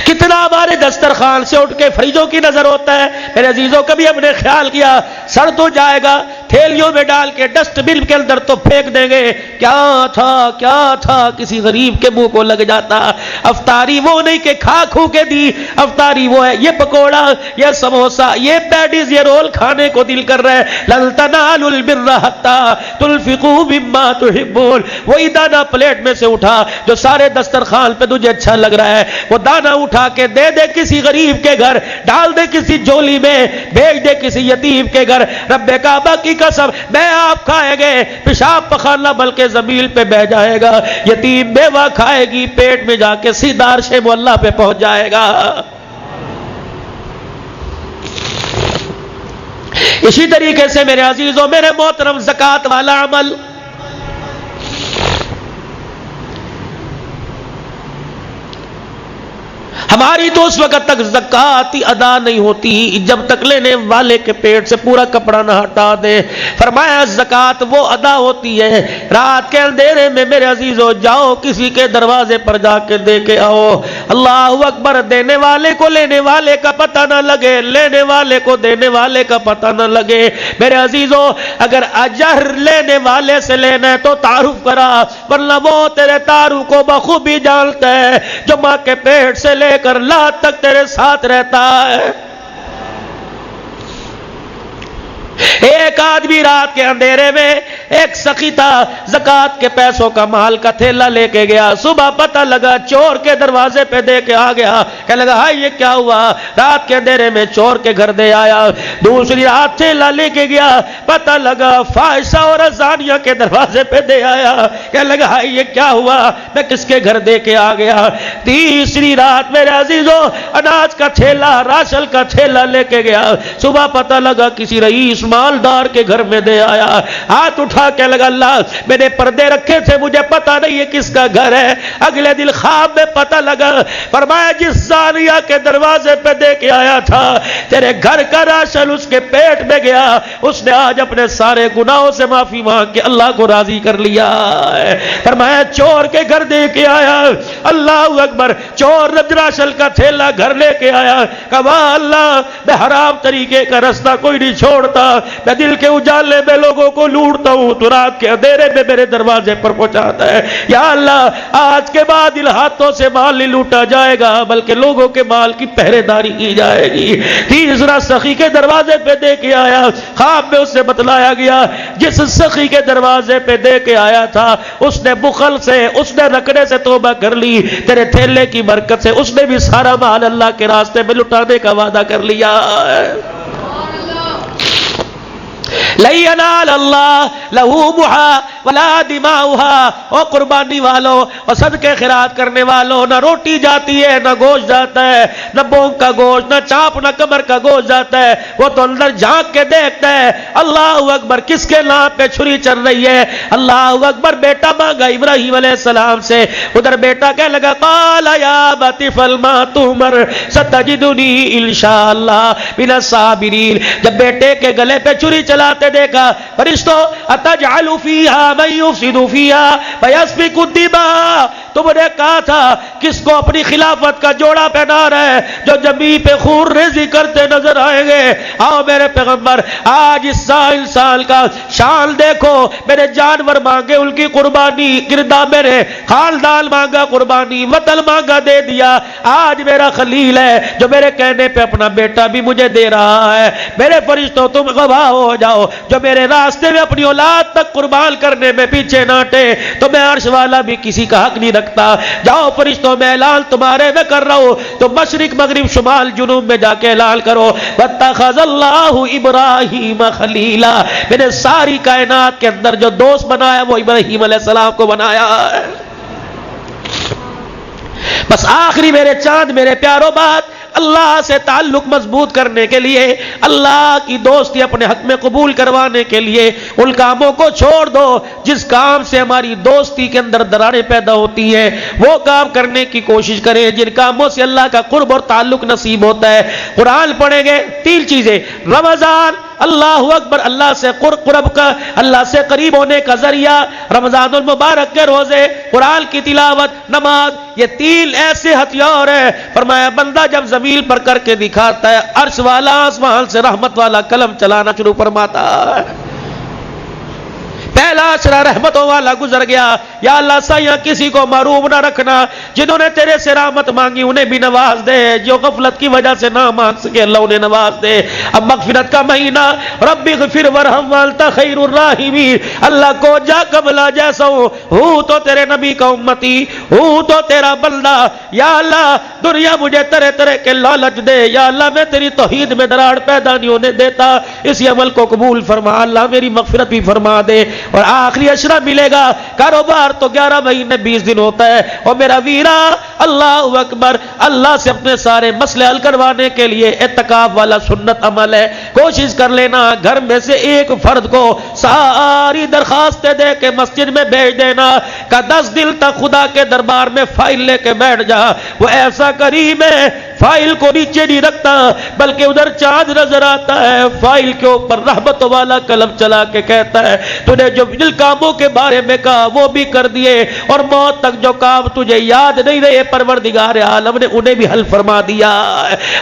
کتنا ہمارے دسترخوان سے اٹھ کے فریجوں کی نظر ہوتا ہے۔ میرے عزیزوں کبھی ہم نے خیال کیا سڑ تو جائے گا، تھیلیوں میں ڈال کے ڈسٹ بن کے اندر تو پھینک دیں گے، کیا تھا کسی غریب کے منہ کو لگ جاتا۔ افطاری وہ نہیں کہ کھا کھو کے دی، افطاری وہ ہے یہ پکوڑا، یہ سموسا، یہ پیٹیز، یہ رول کھانے کو دل کر رہا ہے۔ لن تنالوا البر حتى تنفقوا مما تحبون، وہی دانا پلیٹ میں سے اٹھا جو سارے دسترخوان پہ تجھے اچھا لگ رہا ہے، وہ دانا اٹھا کے دے دے کسی غریب کے گھر، ڈال دے کسی جولی میں، بھیج دے کسی یتیم کے گھر۔ رب کعبہ کی قسم میں آپ کھائیں گے پیشاب پخانا بلکہ زمین پہ بہ جائے گا، یتیم بیوہ کھائے گی پیٹ میں جا کے سیدھا عرش معلیٰ پہ پہنچ جائے گا۔ اسی طریقے سے میرے عزیزوں میرے محترم زکوٰۃ والا عمل، ہماری تو اس وقت تک زکوٰۃ ادا نہیں ہوتی جب تک لینے والے کے پیٹ سے پورا کپڑا نہ ہٹا دے۔ فرمایا زکوٰۃ وہ ادا ہوتی ہے رات کے اندھیرے میں میرے عزیزو، جاؤ کسی کے دروازے پر جا کے دے کے آؤ۔ اللہ اکبر۔ دینے والے کو لینے والے کا پتہ نہ لگے، لینے والے کو دینے والے کا پتہ نہ لگے۔ میرے عزیزو اگر اجر لینے والے سے لینا ہے تو تعارف کرا، ورنہ وہ تیرے تعارف کو بخوبی جانتا ہے جو ماں کے پیٹ سے لے کر لا تک تیرے ساتھ رہتا ہے۔ ایک آدمی رات کے اندھیرے میں ایک سخی تھا، زکوٰۃ کے پیسوں کا مال کا تھیلا لے کے گیا، صبح پتہ لگا چور کے دروازے پہ دے کے آ گیا، کہنے لگا ہائی یہ کیا ہوا؟ رات کے اندھیرے میں چور کے گھر دے آیا۔ دوسری رات تھیلا لے کے گیا، پتہ لگا فاحشہ اور زانیہ کے دروازے پہ دے آیا، کہنے لگا ہائی یہ کیا ہوا؟ میں کس کے گھر دے کے آ گیا؟ تیسری رات میرے عزیزو اناج کا تھیلا، راشن کا تھیلا لے کے گیا، صبح پتہ لگا کسی رئیس مالدار کے گھر میں دے آیا، ہاتھ اٹھا کے لگا اللہ میں نے پردے رکھے تھے مجھے پتہ نہیں ہے کس کا گھر ہے۔ اگلے دن خواب میں پتہ لگا، فرمایا جس زانیہ کے دروازے پہ دے کے آیا تھا تیرے گھر کا راشن اس کے پیٹ میں گیا، اس نے آج اپنے سارے گناہوں سے معافی مانگ کے اللہ کو راضی کر لیا ہے۔ فرمایا چور کے گھر دے کے آیا، اللہ اکبر، چور راشن کا تھیلا گھر لے کے آیا، کہا اللہ میں حرام طریقے کا راستہ کوئی نہیں چھوڑتا، میں دل کے اجالے میں لوگوں کو لوٹتا ہوں تو رات کے اندھیرے میں میرے دروازے پر پہنچاتا ہے۔ یا اللہ آج کے بعد ان ہاتھوں سے مال نہیں لوٹا جائے گا بلکہ لوگوں کے مال کی پہرے داری کی جائے گی۔ تیسرا سخی کے دروازے پہ دے کے آیا، خواب میں اس سے بتلایا گیا جس سخی کے دروازے پہ دے کے آیا تھا اس نے بخل سے، اس نے رکھنے سے توبہ کر لی، تیرے تھیلے کی برکت سے اس نے بھی سارا مال اللہ کے راستے میں لٹانے کا وعدہ کر لیا۔ لن ینال اللہ لحومھا ولا دماؤھا، او قربانی والوں اور صدقے خیرات کرنے والوں، نہ روٹی جاتی ہے نہ گوشت جاتا ہے، نہ بونگ کا گوشت، نہ چاپ نہ کمر کا گوشت جاتا ہے، وہ تو اندر جھانک کے دیکھتا ہے۔ اللہ اکبر، کس کے نام پہ چھری چل رہی ہے؟ اللہ اکبر، بیٹا مانگا ابراہیم علیہ السلام سے، ادھر بیٹا کہنے لگا قال یا ابت افعل ما تؤمر ستجدنی انشاءاللہ من الصابرین۔ جب بیٹے کے گلے پہ چھری چلاتے دیکھا، فرشتوں اتجعل فیہا من یفسد فیہا ویسفک الدماء، تم نے کہا تھا کس کو اپنی خلافت کا جوڑا پہنا رہے جو زمین پہ خون ریزی کرتے نظر آئیں گے؟ آؤ میرے پیغمبر، آج اس انسان کا شان دیکھو، میرے جانور مانگے ان کی قربانی، گردہ میرے خاندان مانگا قربانی، وطن مانگا دے دیا، آج میرا خلیل ہے جو میرے کہنے پہ اپنا بیٹا بھی مجھے دے رہا ہے۔ میرے فرشتوں تم گواہ ہو جاؤ، جو میرے راستے میں اپنی اولاد تک قربان کرنے میں پیچھے نہ ہٹے تو میں عرش والا بھی کسی کا حق نہیں رکھتا۔ جاؤ فرشتوں، میں اعلان تمہارے میں کر رہا ہوں، تو مشرق مغرب شمال جنوب میں جا کے اعلان کرو واتخذ اللہ ابراہیم خلیلا، میں نے ساری کائنات کے اندر جو دوست بنایا وہ ابراہیم علیہ السلام کو بنایا ہے۔ بس آخری میرے چاند میرے پیاروں بات، اللہ سے تعلق مضبوط کرنے کے لیے، اللہ کی دوستی اپنے حق میں قبول کروانے کے لیے ان کاموں کو چھوڑ دو جس کام سے ہماری دوستی کے اندر دراڑیں پیدا ہوتی ہیں، وہ کام کرنے کی کوشش کریں جن کاموں سے اللہ کا قرب اور تعلق نصیب ہوتا ہے۔ قرآن پڑھیں گے، تین چیزیں، رمضان اللہ اکبر، اللہ سے قرب کا، اللہ سے قریب ہونے کا ذریعہ، رمضان المبارک کے روزے، قرآن کی تلاوت، نماز، یہ تین ایسے ہتھیار ہیں۔ فرمایا بندہ جب زمین پر کر کے دکھاتا ہے، عرش والا آسمان سے رحمت والا قلم چلانا شروع فرماتا ہے۔ پہلا اشرا رحمتوں والا گزر گیا، یا اللہ سایہ کسی کو محروم نہ رکھنا، جنہوں نے تیرے سے رحمت مانگی انہیں بھی نواز دے، جو غفلت کی وجہ سے نہ مانگ سکے اللہ انہیں نواز دے۔ اب مغفرت کا مہینہ، رب اغفر ورحم وانت خیر الراحمین، اللہ کو جا قبلہ جیسا ہوں تو تیرے نبی کا امتی، ہوں تو تیرا بندہ، یا اللہ دنیا مجھے طرح طرح کے لالچ دے، یا اللہ میں تیری توحید میں دراڑ پیدا نہیں ہونے دیتا، اسی عمل کو قبول فرما، اللہ میری مغفرت بھی فرما دے۔ اور آخری اشرا ملے گا، کاروبار تو 11 مہینے 20 دن ہوتا ہے، اور میرا ویرا اللہ اکبر، اللہ سے اپنے سارے مسئلے حل کروانے کے لیے اعتکاف والا سنت عمل ہے، کوشش کر لینا گھر میں سے ایک فرد کو ساری درخواستیں دے کے مسجد میں بھیج دینا کہ 10 دن تک خدا کے دربار میں فائل لے کے بیٹھ جا، وہ ایسا کریم ہے فائل کو نیچے نہیں رکھتا بلکہ ادھر چاند نظر آتا ہے، فائل کے اوپر رحمت والا قلم چلا کے کہتا ہے تو نے جو جن کاموں کے بارے میں کہا وہ بھی کر دیے، اور موت تک جو کام تجھے یاد نہیں رہے پروردگار عالم نے انہیں بھی حل فرما دیا۔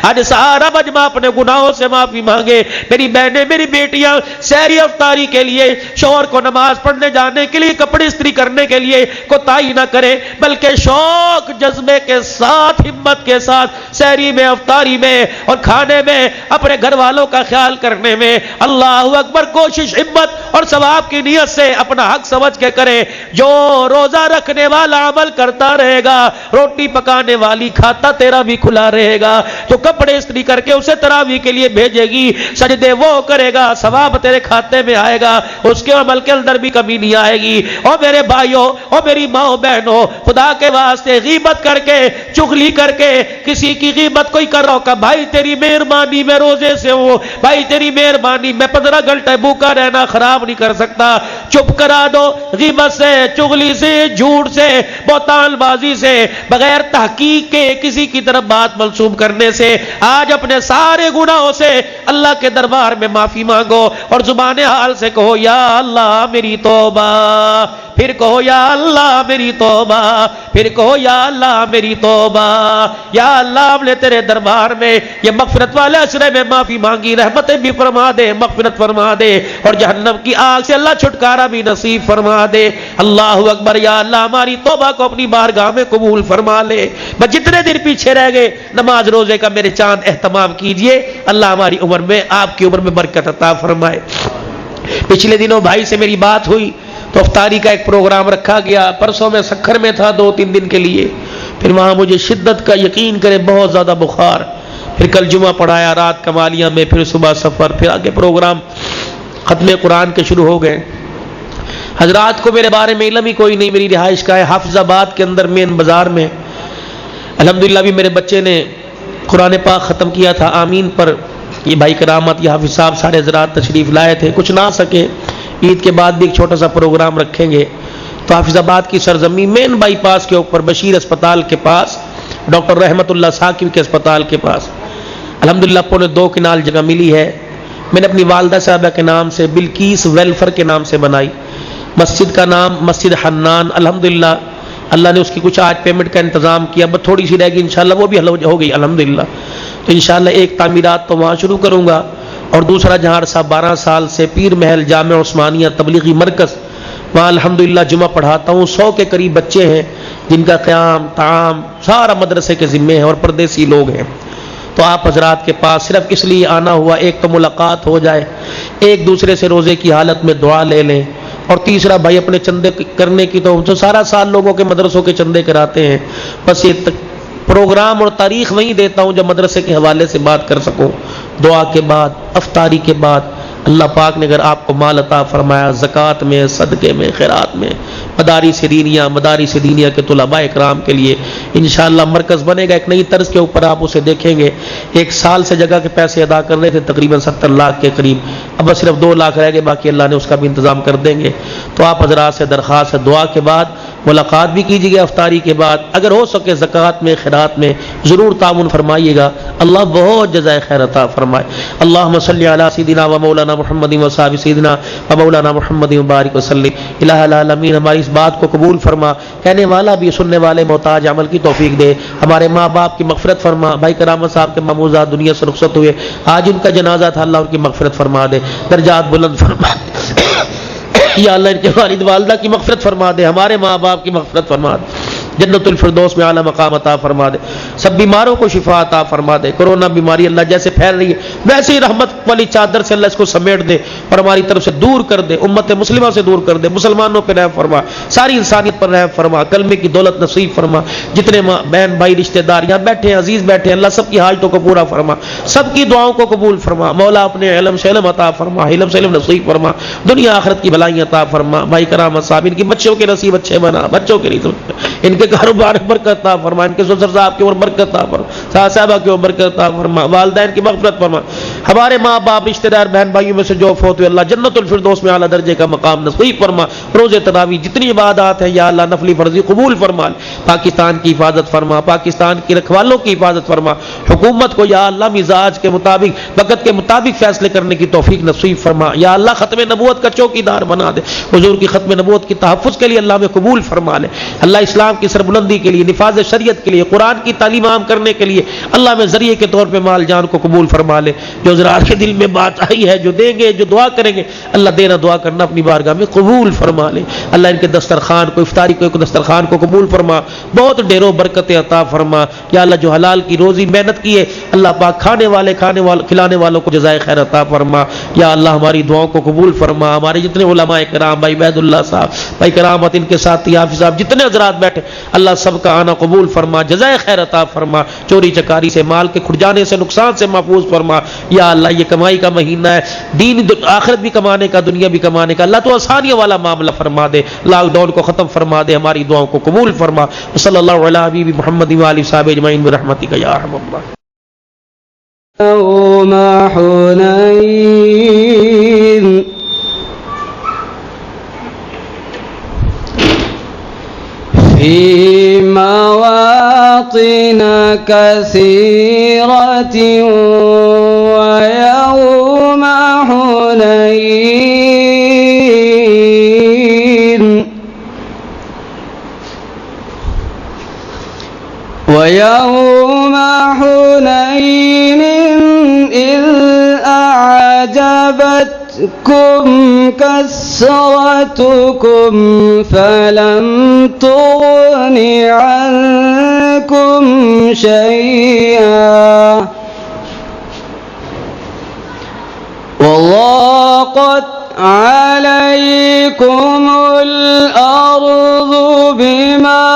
آج سارا مجمع اپنے گناہوں سے معافی مانگے۔ میری بہنیں میری بیٹیاں سحری افطاری کے لیے، شوہر کو نماز پڑھنے جانے کے لیے، کپڑے استری کرنے کے لیے کوتاہی نہ کرے بلکہ شوق جذبے کے ساتھ ہمت کے ساتھ سحری میں افطاری میں اور کھانے میں اپنے گھر والوں کا خیال کرنے میں اللہ اکبر کوشش ہمت اور ثواب کی نیت سے اپنا حق سمجھ کے کرے۔ جو روزہ رکھنے والا عمل کرتا رہے گا، روٹی پکانے والی کھاتا تیرا بھی کھلا رہے گا، جو کپڑے استری کر کے اسے تراویح کے لیے بھیجے گی، سجدے وہ کرے گا، ثواب تیرے کھاتے میں آئے گا، اس کے عمل کے اندر بھی کمی نہیں آئے گی۔ اور میرے بھائیوں اور میری ماں بہنوں، خدا کے واسطے غیبت کر کے چغلی کر کے کسی کی غیبت کوئی کر رہا ہو کہ بھائی تیری مہربانی میں روزے سے ہوں، بھائی تیری مہربانی میں 15 گھنٹے بھوکا رہنا خراب نہیں کر سکتا، چپ کرا دو۔ غیبت سے، چغلی سے، جھوٹ سے، بہتان بازی سے، بغیر تحقیق کے کسی کی طرف بات منسوب کرنے سے آج اپنے سارے گناہوں سے اللہ کے دربار میں معافی مانگو اور زبان حال سے کہو یا اللہ میری توبہ، پھر کہو یا اللہ میری توبہ، پھر کہو یا اللہ میری توبہ، یا اللہ ہم نے تیرے دربار میں یہ مغفرت والے عشرے میں معافی مانگی، رحمتیں بھی فرما دے، مغفرت فرما دے، اور جہنم کی آگ سے اللہ چھٹکارا بھی نصیب فرما دے۔ اللہ اکبر، یا اللہ ہماری توبہ کو اپنی بارگاہ میں قبول فرما لے۔ بس جتنے دن پیچھے رہ گئے نماز روزے کا میرے چاند اہتمام کیجئے، اللہ ہماری عمر میں، آپ کی عمر میں برکت عطا فرمائے۔ پچھلے دنوں بھائی سے میری بات ہوئی تو افطاری کا ایک پروگرام رکھا گیا، پرسوں میں سکھر میں تھا 2-3 دن کے لیے، پھر وہاں مجھے شدت کا یقین کرے بہت زیادہ بخار، پھر کل جمعہ پڑھایا رات کمالیہ میں، پھر صبح سفر، پھر آگے پروگرام۔ ختم قرآن کے شروع ہو گئے. حضرات کو میرے بارے میں علم ہی کوئی نہیں. میری رہائش کا ہے حافظ آباد کے اندر مین بازار میں. الحمدللہ بھی میرے بچے نے قرآن پاک ختم کیا تھا آمین پر. یہ بھائی کرامت یہ حافظ صاحب سارے حضرات تشریف لائے تھے. کچھ نہ سکے عید کے بعد بھی ایک چھوٹا سا پروگرام رکھیں گے. تو حافظ آباد کی سرزمین مین بائی پاس کے اوپر بشیر اسپتال کے پاس ڈاکٹر رحمت اللہ ثاقب کے اسپتال کے پاس الحمدللہ 2.25 کنال جگہ ملی ہے. میں نے اپنی والدہ صاحبہ کے نام سے بلکیس ویلفر کے نام سے بنائی. مسجد کا نام مسجد حنان. الحمدللہ اللہ نے اس کی کچھ آج پیمنٹ کا انتظام کیا. بس تھوڑی سی رہ گئی انشاءاللہ وہ بھی حل ہو گئی الحمدللہ. تو انشاءاللہ ایک تعمیرات تو وہاں شروع کروں گا اور دوسرا جہاں عرصہ 12 سال سے پیر محل جامع عثمانیہ تبلیغی مرکز وہاں الحمدللہ جمعہ پڑھاتا ہوں. 100 کے قریب بچے ہیں جن کا قیام طعام سارا مدرسے کے ذمے ہے اور پردیسی لوگ ہیں. تو آپ حضرات کے پاس صرف اس لیے آنا ہوا ایک تو ملاقات ہو جائے, ایک دوسرے سے روزے کی حالت میں دعا لے لیں, اور تیسرا بھائی اپنے چندے کرنے کی تو سارا سال لوگوں کے مدرسوں کے چندے کراتے ہیں. بس یہ پروگرام اور تاریخ وہیں دیتا ہوں جب مدرسے کے حوالے سے بات کر سکوں. دعا کے بعد افطاری کے بعد اللہ پاک نے اگر آپ کو مال عطا فرمایا زکوٰۃ میں صدقے میں خیرات میں مدارس دینیہ کے طلباء اکرام کے لیے انشاءاللہ مرکز بنے گا. ایک نئی طرز کے اوپر آپ اسے دیکھیں گے. 1 سال سے جگہ کے پیسے ادا کر رہے تھے تقریباً 70 لاکھ کے قریب. اب بس صرف 2 لاکھ رہ گئے, باقی اللہ نے اس کا بھی انتظام کر دیں گے. تو آپ حضرات سے درخواست ہے دعا کے بعد ملاقات بھی کیجیے گا افطاری کے بعد. اگر ہو سکے زکوٰۃ میں خیرات میں ضرور تعاون فرمائیے گا. اللہ بہت جزائے خیر عطا فرمائے. اللہم صلی علی سیدنا و مولانا محمد و صحابہ سیدنا و مولانا محمد مبارک وسلم. الہ العالمین ہماری اس بات کو قبول فرما, کہنے والا بھی سننے والے محتاج عمل کی توفیق دے. ہمارے ماں باپ کی مغفرت فرما. بھائی کرامت صاحب کے ماموزات دنیا سے رخصت ہوئے, آج ان کا جنازہ تھا, اللہ ان کی مغفرت فرما دے, درجات بلند فرما یا اللہ ان کے والد والدہ کی مغفرت فرما دے, ہمارے ماں باپ کی مغفرت فرما دے, جنت الفردوس میں اعلیٰ مقام عطا فرما دے. سب بیماروں کو شفا عطا فرما دے. کورونا بیماری اللہ جیسے پھیل رہی ہے ویسے ہی رحمت والی چادر سے اللہ اس کو سمیٹ دے اور ہماری طرف سے دور کر دے, امت مسلمہ سے دور کر دے. مسلمانوں پہ رحم فرما, ساری انسانیت پر رحم فرما, کلمے کی دولت نصیب فرما. جتنے ماں بہن بھائی رشتہ دار یہاں بیٹھے ہیں عزیز بیٹھے ہیں, اللہ سب کی حاجتوں کو پورا فرما, سب کی دعاؤں کو قبول فرما. مولا اپنے علم سے علم عطا فرما, علم سے علم نصیب فرما, دنیا آخرت کی بھلائیاں عطا فرما. بھائی کرامت صاحب ان کی بچوں کے نصیب اچھے بنا, بچوں کے لیے ان کے کاروبار برکت عطا فرما, ان کے سسر صاحب کی عمر برکت عطا فرما, صاحبہ کی عمر برکت عطا فرما, والدین کی مغفرت فرما. ہمارے ماں باپ رشتہ دار بہن بھائیوں میں سے جو فوت ہوئے اللہ جنت الفردوس میں اعلیٰ درجے کا مقام نصیب فرما. روزے تراویح جتنی عبادات ہیں یا اللہ نفلی فرضی قبول فرما. پاکستان کی حفاظت فرما, پاکستان کی رکھوالوں کی حفاظت فرما. حکومت کو یا اللہ مزاج کے مطابق وقت کے مطابق فیصلے کرنے کی توفیق نصیب فرما. یا اللہ ختم نبوت کا چوکی دار بنا دے. حضور کی ختم نبوت کی تحفظ کے لیے اللہ میں قبول فرما لے. اللہ اسلام کی سربلندی کے لیے, نفاذ شریعت کے لیے, قرآن کی تعلیم عام کرنے کے لیے اللہ میں ذریعے کے طور پہ مال جان کو قبول فرما لے. جو حضرات کے دل میں بات آئی ہے جو دیں گے جو دعا کریں گے اللہ دینا دعا کرنا اپنی بارگاہ میں قبول فرما لے. اللہ ان کے دسترخوان کو افطاری کو دسترخوان کو قبول فرما, بہت ڈھیروں برکتیں عطا فرما. یا اللہ جو حلال کی روزی محنت کی ہے اللہ پاک کھانے والے کھلانے والوں کو جزائے خیر عطا فرما. یا اللہ ہماری دعاؤں کو قبول فرما. ہمارے جتنے علماء کرام بھائی عبید اللہ صاحب بھائی کرامت ان کے ساتھ حافظ صاحب جتنے حضرات بیٹھے اللہ سب کا آنا قبول فرما, جزائے خیر عطا فرما. چوری چکاری سے مال کے کھٹ جانے سے نقصان سے محفوظ فرما. یا اللہ یہ کمائی کا مہینہ ہے, دین آخرت بھی کمانے کا دنیا بھی کمانے کا, اللہ تو آسانیوں والا معاملہ فرما دے. لاک ڈاؤن کو ختم فرما دے, ہماری دعاؤں کو قبول فرما. صلی اللہ علیہ حبیب محمد و آلہ وصحبہ اجمعین برحمتک یا ارحم الراحمین. يوم حنين في مواطن كثيرة ويوم حنين إذ أعجبتكم كثرتكم فلم تغن عنكم شيئا وضاقت عليكم الأرض بما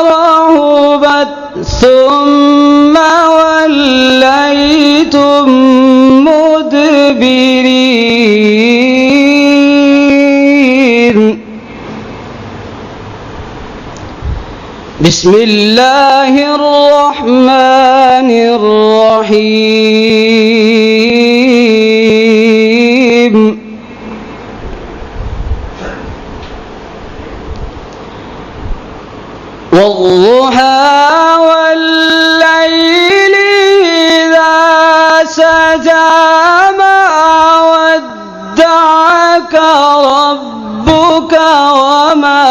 رحبت ثم وليتم مدبرين بسم اللہ الرحمن الرحیم والضحى والليل إذا سجى ما ودعك ربك وما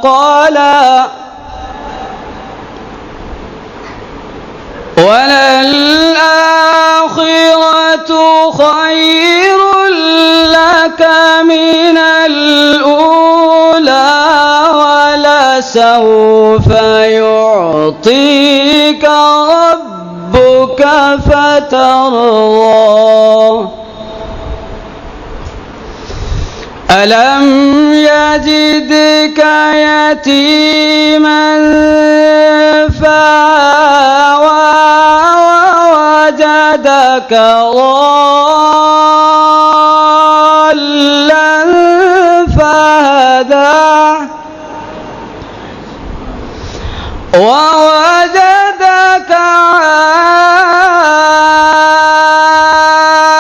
قلى وللآخرة خير لك من الأولى ولسوف يعطيك ربك فترضى ألم يجدك يتيما فآوى ووجدك ضالا فهدى ووجدك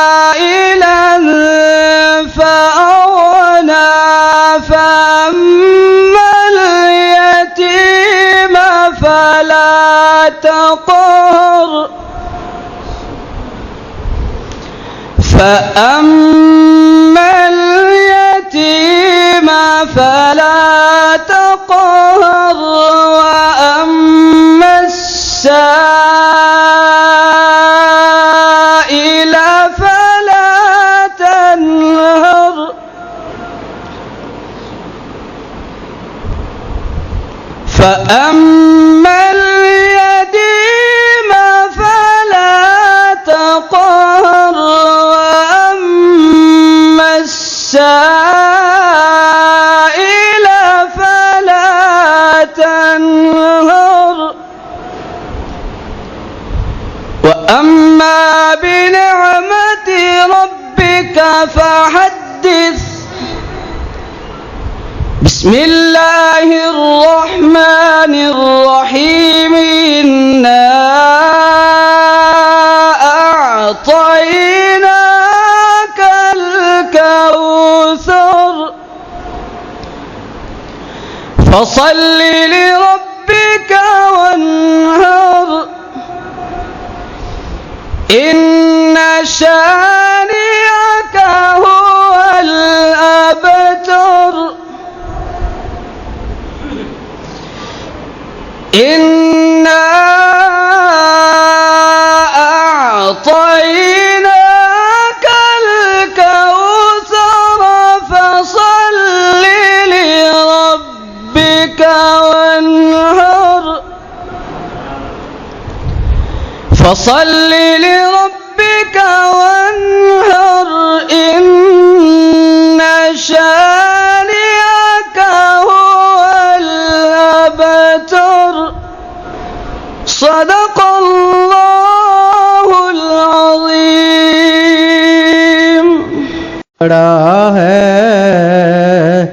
عائلا فأغنى فأما اليتيم فلا تقهر فأما اليتيم فلا تقهر وأما السائل فلا تنهر فأما اليتيم فلا تقهر وأما السائل فلا تنهر وأما بنعمة ربك فحدث بسم الله الرحمن الرحيم إنا أعطيناك الكوثر فصل لربك وانهر إن شانئك هو الأبتر إنا أعطيناك الكوثر فصل لربك وانهر فصل لربك وانهر إن شانئك هو الأبتر صدق اللہ العظیم. بڑا ہے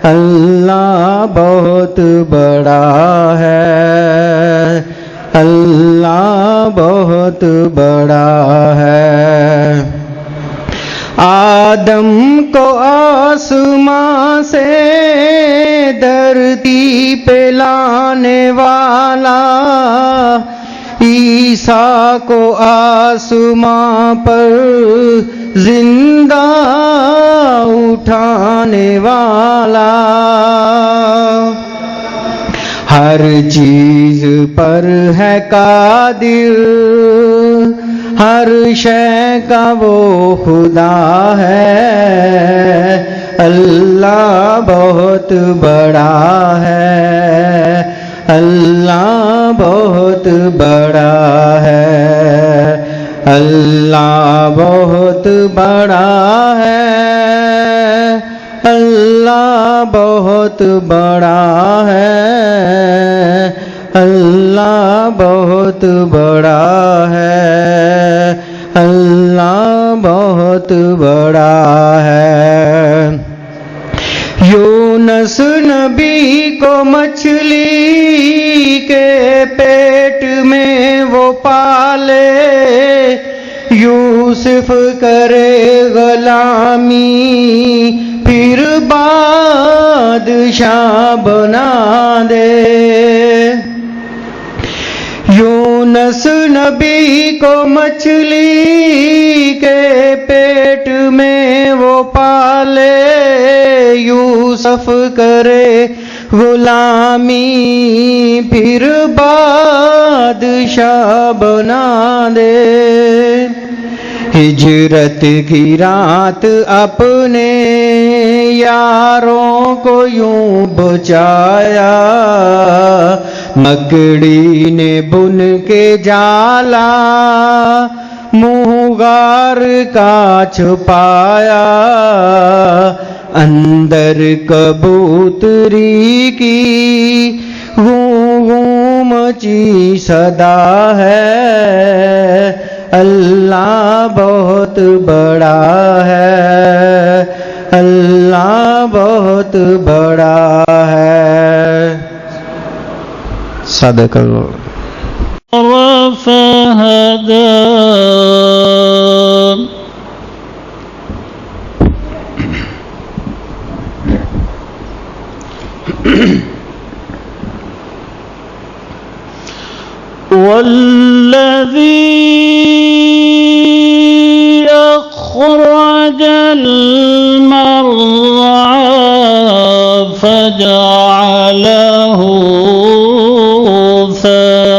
اللہ بہت بڑا ہے اللہ بہت بڑا ہے. آدم کو آسمان سے دھرتی پہ لانے والا عیسیٰ کو آسمان پر زندہ اٹھانے والا ہر چیز پر ہے قادر ہر شے کا وہ خدا ہے اللہ بہت بڑا ہے اللہ بہت بڑا ہے اللہ بہت بڑا ہے اللہ بہت بڑا ہے اللہ بہت بڑا ہے اللہ بہت بڑا ہے. یونس نبی کو مچھلی کے پیٹ میں وہ پالے، یوسف کرے غلامی پھر بادشاہ بنا دے۔ یونس نبی کو مچھلی کے پیٹ میں وہ پالے، یوسف کرے غلامی پھر بادشاہ بنا دے۔ ہجرت کی رات اپنے یاروں کو یوں بچایا، مکڑی نے بن کے جالا منہ غار کا چھپایا، اندر کبوتری کی غوں غوں مچی صدا ہے، اللہ بہت بڑا ہے، اللہ بہت بڑا ہے۔ صدق اللہ۔ فہدى والذي أخرج المرعى فجعله ثاء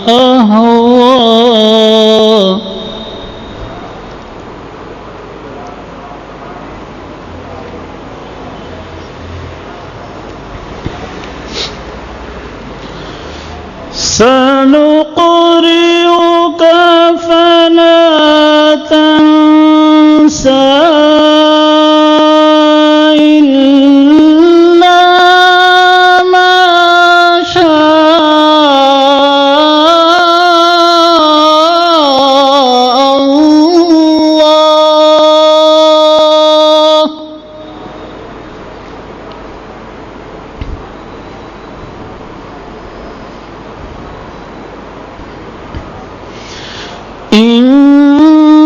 أهوى سنقرئك فلا تنسى إلا ما شاء الله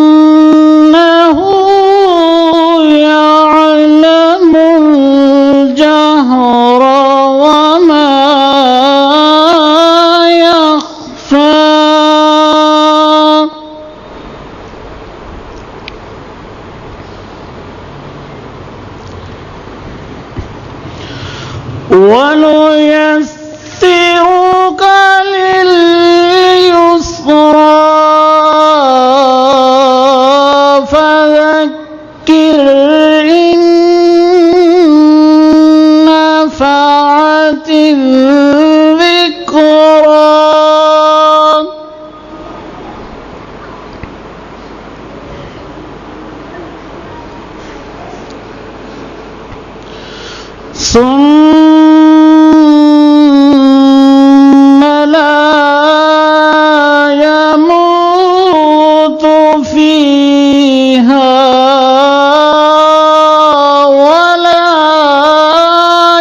إنه يعلم الجهر وما يخفى ونيسرك لليسرى فذكر إن نفعت الذكرى ثم لا يموت فيها ولا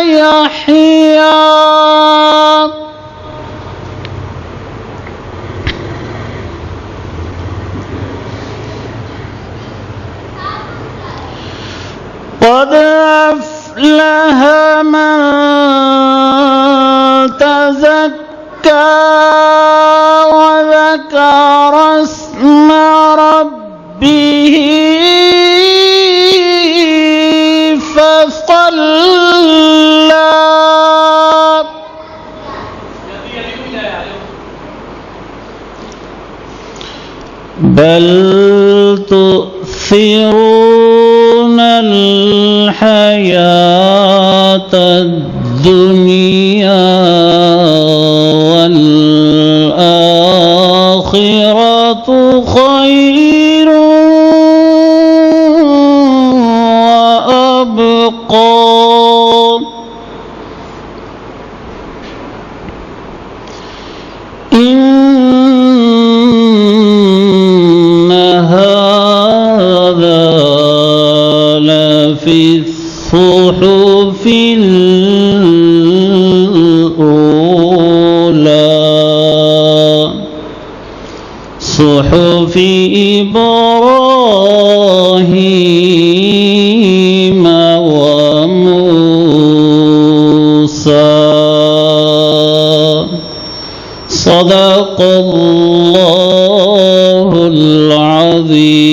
يحيا قد أفلح من تزكى وذكر اسم ربه فصلى بل تؤثرون الحياة الدنيا والآخرة خير وأبقى إن هذا صحف إبراهيم وموسى. صدق الله العظيم.